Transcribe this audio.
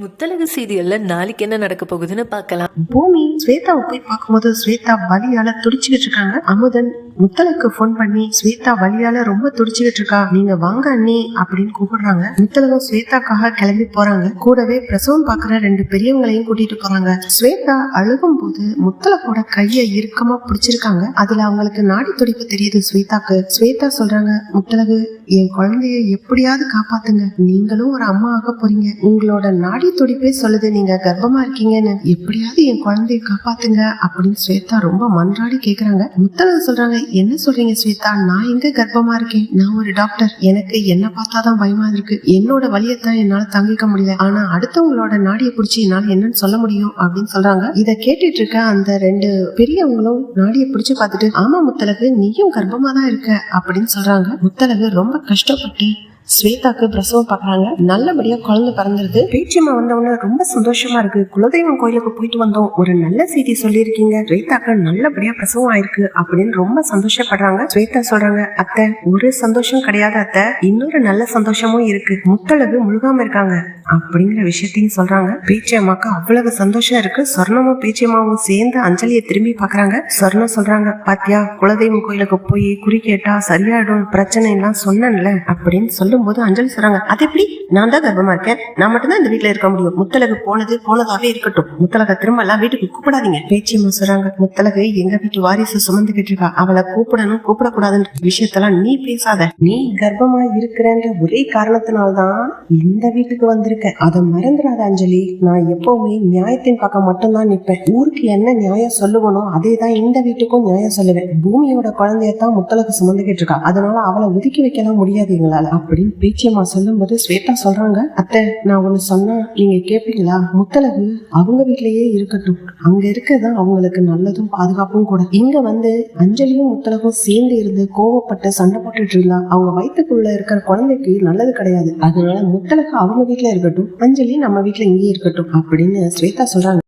முத்தழகு சீரியல்ல நாளைக்கு என்ன நடக்க போகுதுன்னு பார்க்கலாம். பூமி ஸ்வேதாவை போய் பார்க்கும்போது ஸ்வேதா வலியால துடிச்சுக்கிட்டு இருக்காங்க. அமுதன் முத்தழகுக்கு போன் பண்ணி ஸ்வேதா வலியால ரொம்ப துடிச்சுக்கிட்டு இருக்கா, நீங்க வாங்க அண்ணி அப்படின்னு கூப்பிடுறாங்க. முத்தழகும் ஸ்வேதாக்காக கிளம்பி போறாங்க. கூடவே பிரசவம் பாக்குற 2 பெரியவங்களையும் கூட்டிட்டு போறாங்க. ஸ்வேதா அழுகும் போது முத்தழகோட கையை இறுக்கமா பிடிச்சிருக்காங்க. அதுல அவங்களுக்கு நாடி துடிப்பு தெரியுது ஸ்வேதாக்கு. ஸ்வேதா சொல்றாங்க, முத்தழகு என் குழந்தைய எப்படியாவது காப்பாத்துங்க, நீங்களும் ஒரு அம்மா ஆக போறீங்க, உங்களோட நாடி துடிப்பே சொல்லுது நீங்க கர்ப்பமா இருக்கீங்கன்னு, எப்படியாவது என் குழந்தைய காப்பாத்துங்க அப்படின்னு ஸ்வேதா ரொம்ப மன்றாடி கேக்குறாங்க. முத்தழகு சொல்றாங்க, என்ன சொல்றீங்க ஸ்வேதா, நான் எங்க கர்ப்பமா இருக்கேன், நான் ஒரு டாக்டர், எனக்கு என்ன பார்த்தாதான் பயமா இருக்கு, என்னோட வலியத்தான் என்னால தாங்கிக்க முடியல, ஆனா அடுத்தவங்களோட நாடியை பிடிச்சி என்னால என்னன்னு சொல்ல முடியும் அப்படின்னு சொல்றாங்க. இத கேட்டுட்டு இருக்க அந்த 2 பெரியவங்களும் நாடியை பிடிச்சு பார்த்துட்டு, ஆமா முத்தழகு நீயும் கர்ப்பமா தான் இருக்க அப்படின்னு சொல்றாங்க. முத்தழகு ரொம்ப கஷ்டப்பட்டு ஸ்வேதாக்கு பிரசவம் பாக்குறாங்க. நல்லபடியா குழந்தை பிறந்திருக்கு. பேச்சியம்மா வந்தவொடனே ரொம்ப சந்தோஷமா இருக்கு, குலதெய்வம் கோயிலுக்கு போயிட்டு வந்தோம், ஒரு நல்ல செய்தி சொல்லியிருக்கீங்க, ஸ்வேதாக்கு நல்லபடியா பிரசவம் ஆயிருக்கு அப்படின்னு ரொம்ப சந்தோஷப்படுறாங்க. ஸ்வேதா சொல்றாங்க, அத்தை ஒரு சந்தோஷம் கிடையாது அத்தை, இன்னொரு நல்ல சந்தோஷமும் இருக்கு, முத்தழகு முழுகாம இருக்காங்க அப்படிங்கிற விஷயத்தையும் சொல்றாங்க. பேச்சியம்மாக்கு அவ்வளவு சந்தோஷம் இருக்கு. சொர்ணமும் பேச்சியம்மாவும் சேர்ந்து அஞ்சலியை திரும்பி பாக்குறாங்க. சொர்ணம் சொல்றாங்க, பாத்தியா குலதெய்வம் கோயிலுக்கு போய் குறி கேட்டா சரியாயிடும் பிரச்சனை எல்லாம் சொன்னேன்ல அப்படின்னு சொல்லும் போது அஞ்சலி சொல்றாங்க, அது எப்படி, நான் தான் கர்ப்பமா இருக்கேன், நான் மட்டும்தான் இந்த வீட்டுல இருக்க முடியும், முத்தழகு போனதாவே இருக்கட்டும், முத்தழக திரும்ப எல்லாம் வீட்டுக்கு கூப்பிடாதீங்க. பேச்சியம்மா சொல்றாங்க, முத்தழகு எங்க வீட்டு வாரிசு சுமந்துகிட்டு இருக்கா, அவளை கூப்பிடணும் கூப்பிடக்கூடாதுன்ற விஷயத்தெல்லாம் நீ பேசாத, நீ கர்ப்பமா இருக்கிறன்ற ஒரே காரணத்தினால்தான் இந்த வீட்டுக்கு வந்திருக்க, அதை மறந்துடாத அஞ்சலி, நான் எப்பவுமே நியாயத்தின் பக்கம் மட்டும்தான் நிப்பேன், ஊருக்கு என்ன நியாயம் சொல்லுவனோ அதே தான் இந்த வீட்டுக்கும் நியாயம் சொல்லுவேன், பூமியோட குழந்தையத்தான் முத்தழகு சுமந்துகிட்டு இருக்கா, அதனால அவளை ஒதுக்கி வைக்கலாம் முடியாது எங்களால அப்படின்னு பேச்சியம்மா சொல்லும் போது ஸ்வேதா சொல்றாங்க, அத்தை நான் ஒண்ணு சொன்னா நீங்க கேப்பீங்களா, முத்தழகு அவங்க வீட்லயே இருக்கட்டும், அங்க இருக்கதான் அவங்களுக்கு நல்லதும் பாதுகாப்பும் கூட, இங்க வந்து அஞ்சலியும் முத்தழகும் சேர்ந்து இருந்து கோவப்பட்டு சண்டை போட்டுட்டு இருந்தா அவங்க வயிற்றுக்குள்ள இருக்கிற குழந்தைக்கு நல்லது கிடையாது, அதனால முத்தழகு அவங்க வீட்டுல இருக்கட்டும், அஞ்சலி நம்ம வீட்டுல இங்கேயே இருக்கட்டும் அப்படின்னு ஸ்வேதா சொல்றாங்க.